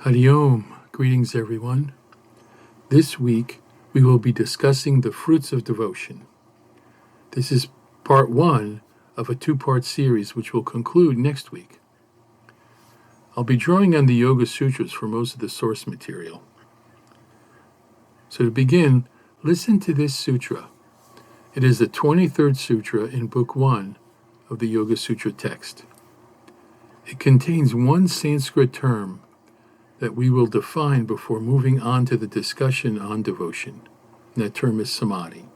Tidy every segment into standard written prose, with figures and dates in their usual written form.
Hari Om. Greetings, everyone. This week, we will be discussing the fruits of devotion. This is part one of a two-part series, which will conclude next week. I'll be drawing on the Yoga Sutras for most of the source material. So to begin, listen to this sutra. It is the 23rd sutra in Book 1 of the Yoga Sutra text. It contains one Sanskrit term that we will define before moving on to the discussion on devotion. And that term is samadhi.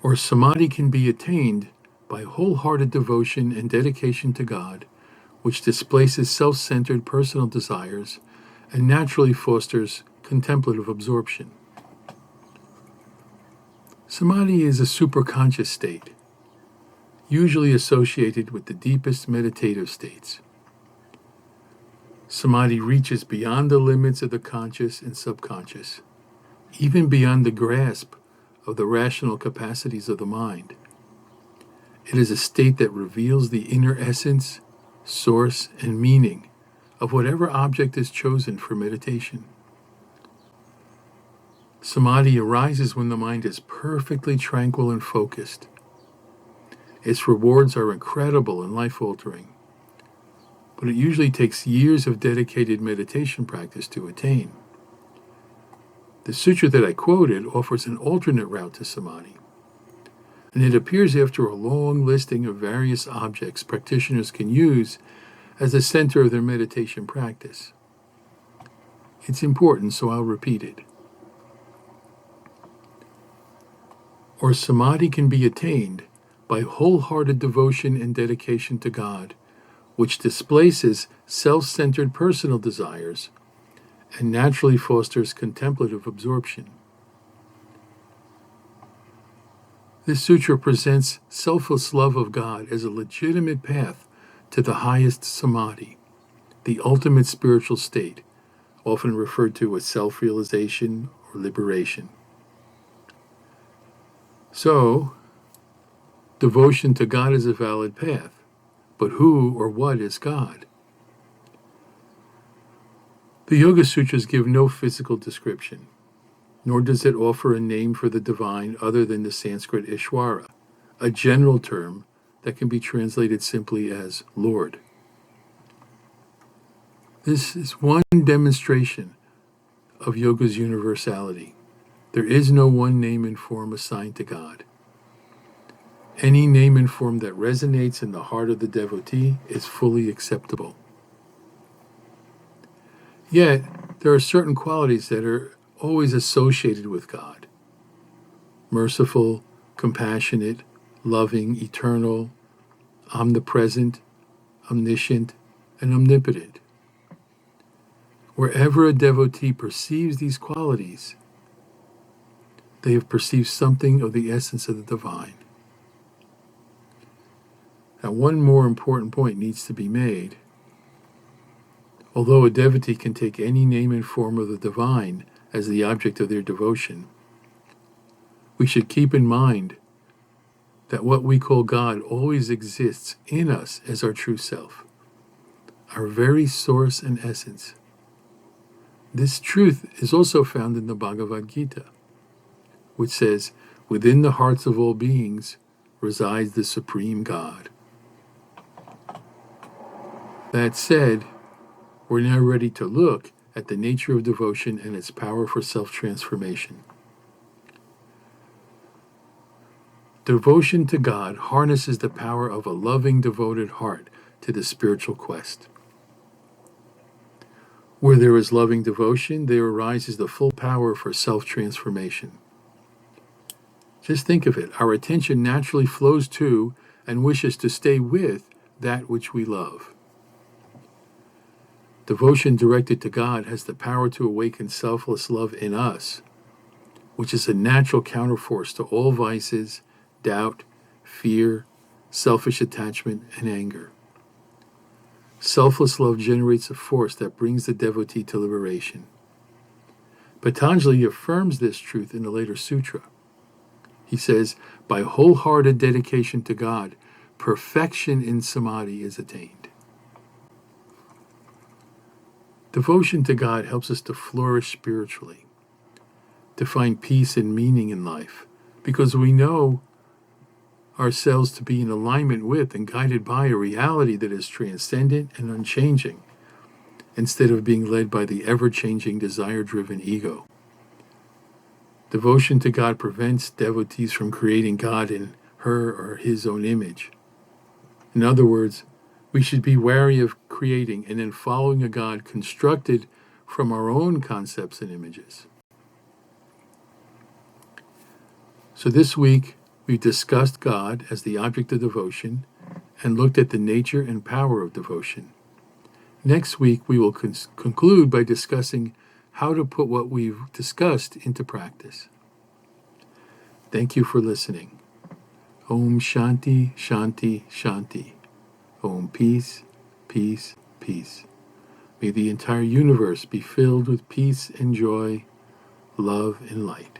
Or samadhi can be attained by wholehearted devotion and dedication to God, which displaces self-centered personal desires and naturally fosters contemplative absorption. Samadhi is a superconscious state, usually associated with the deepest meditative states. Samadhi reaches beyond the limits of the conscious and subconscious, even beyond the grasp of the rational capacities of the mind. It is a state that reveals the inner essence, source, and meaning of whatever object is chosen for meditation. Samadhi arises when the mind is perfectly tranquil and focused. Its rewards are incredible and life-altering, but it usually takes years of dedicated meditation practice to attain. The sutra that I quoted offers an alternate route to samadhi, and it appears after a long listing of various objects practitioners can use as the center of their meditation practice. It's important, so I'll repeat it. Or samadhi can be attained by wholehearted devotion and dedication to God, which displaces self-centered personal desires and naturally fosters contemplative absorption. This sutra presents selfless love of God as a legitimate path to the highest samadhi, the ultimate spiritual state, often referred to as self-realization or liberation. So, devotion to God is a valid path, but who or what is God? The Yoga Sutras give no physical description, nor does it offer a name for the divine other than the Sanskrit Ishwara, a general term that can be translated simply as Lord. This is one demonstration of yoga's universality. There is no one name and form assigned to God. Any name and form that resonates in the heart of the devotee is fully acceptable. Yet, there are certain qualities that are always associated with God: merciful, compassionate, loving, eternal, omnipresent, omniscient, and omnipotent. Wherever a devotee perceives these qualities, they have perceived something of the essence of the divine. Now, one more important point needs to be made. Although a devotee can take any name and form of the divine as the object of their devotion, we should keep in mind that what we call God always exists in us as our true self, our very source and essence. This truth is also found in the Bhagavad Gita, which says, "Within the hearts of all beings resides the Supreme God." That said, we're now ready to look at the nature of devotion and its power for self-transformation. Devotion to God harnesses the power of a loving, devoted heart to the spiritual quest. Where there is loving devotion, there arises the full power for self-transformation. Just think of it. Our attention naturally flows to and wishes to stay with that which we love. Devotion directed to God has the power to awaken selfless love in us, which is a natural counterforce to all vices, doubt, fear, selfish attachment, and anger. Selfless love generates a force that brings the devotee to liberation. Patanjali affirms this truth in the later sutra. He says, by wholehearted dedication to God, perfection in samadhi is attained. Devotion to God helps us to flourish spiritually, to find peace and meaning in life, because we know ourselves to be in alignment with and guided by a reality that is transcendent and unchanging, instead of being led by the ever-changing desire-driven ego. Devotion to God prevents devotees from creating God in her or his own image. In other words, we should be wary of creating and then following a God constructed from our own concepts and images. So this week, we discussed God as the object of devotion and looked at the nature and power of devotion. Next week, we will conclude by discussing how to put what we've discussed into practice. Thank you for listening. Om Shanti, Shanti, Shanti. Om Peace, Peace, Peace. May the entire universe be filled with peace and joy, love and light.